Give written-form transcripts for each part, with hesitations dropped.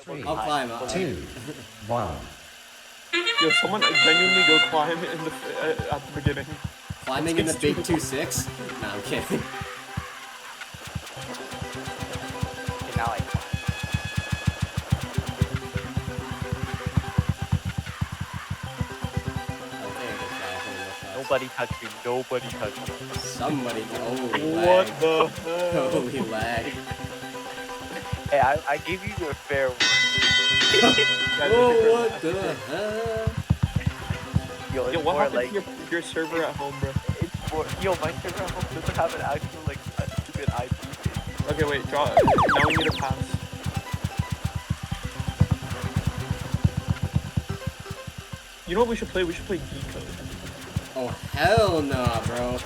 I'll climb. 2, 1. Yo, someone genuinely go climb at the beginning. Climbing in the big 2-6? Nah, I'm kidding. Okay, now I climb. Nobody touch me. Nobody touch me. Somebody. Holy What lag. the hell? Holy lag. Hey, I gave you a fair word. Oh, what the hell? Yo, it's Yo, what more happened like to your server at home, bro? it's more. Yo, my server at home doesn't have an actual like a stupid IP thing. Okay, wait, draw. Now we need a pass. You know what we should play? We should play Decode. Oh, hell nah, bro.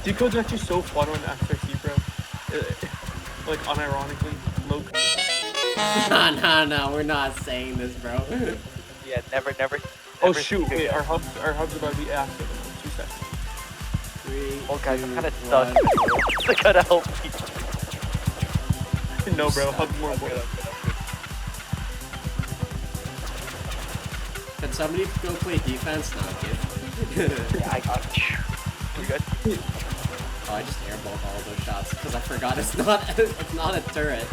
Decode's actually so fun on xRC, bro. Like, unironically, low. Nah, we're not saying this, bro. Yeah, never. Oh never shoot! figured Wait, out. our hub's about to be active in 2 seconds. 3, Oh guys, I'm 2, kind of stuck. 1. I gotta help me. No, bro, hub's more I'm good, important. Can somebody go play defense? No, kid. Yeah, I got you. We got you. Oh, I just airballed all those shots because I forgot it's not a turret.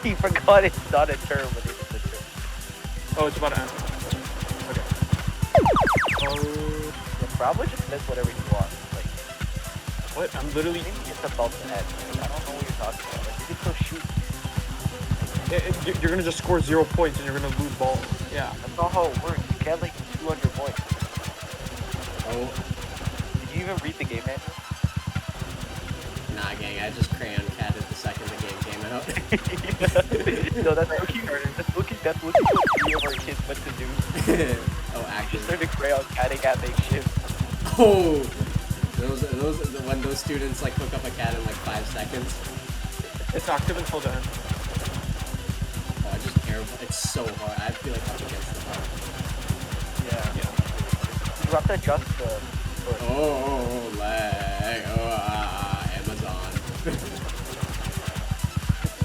He forgot it's not a term, but it's a term. Oh, it's about to end. Okay. Yeah, probably just miss whatever you want. Like, What? I'm literally. maybe it's about to end. Like, I don't know what you're talking about. Like, you can still shoot. You're gonna just score 0 points and you're gonna lose balls. Yeah. That's not how it works. You can't like 200 points. Oh, Did you even read the game manual? nah, gang. I just crayon catted the second the game came out. No, that's looking what 3 of our kids went to do. Oh, Just actually. started crayon catting at makeshift. Oh, when those students like hook up a cat in like 5 seconds. It's active until the end. Oh, I just airball. It's so hard. I feel like up against the bar. Yeah. Yeah. You have to adjust the. Oh, lag. Oh, Amazon.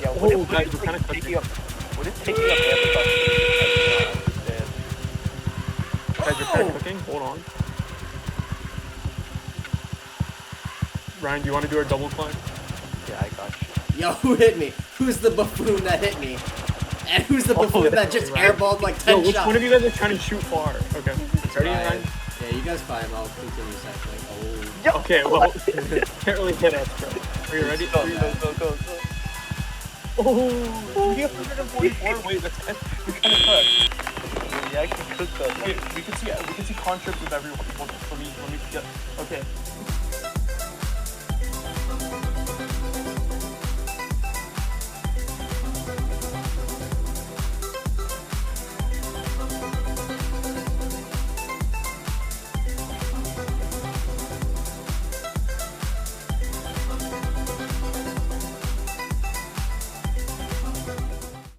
Yeah, Oh, what guys, is we're kinda like, cooking. taking up? What is taking up Amazon? Guys, you're kind of cooking? Hold on. Ryan, do you want to do our double climb? Yeah, I got you. Yo, who hit me? Who's the buffoon that hit me? And who's the buffoon that just Ryan. airballed like Yo, 10 which shots? one of you guys are trying to shoot far? Okay. Ready, Ryan. Ryan? Yeah, you guys climb. I'll continue cycling. Oh. Yo, Okay, well, can't really hit us, bro. Are you ready? Go. Oh, we have 144. Wait, that's we kind of cooked. You actually cooked us. Wait, we can see concepts of everyone. Let me get. Okay.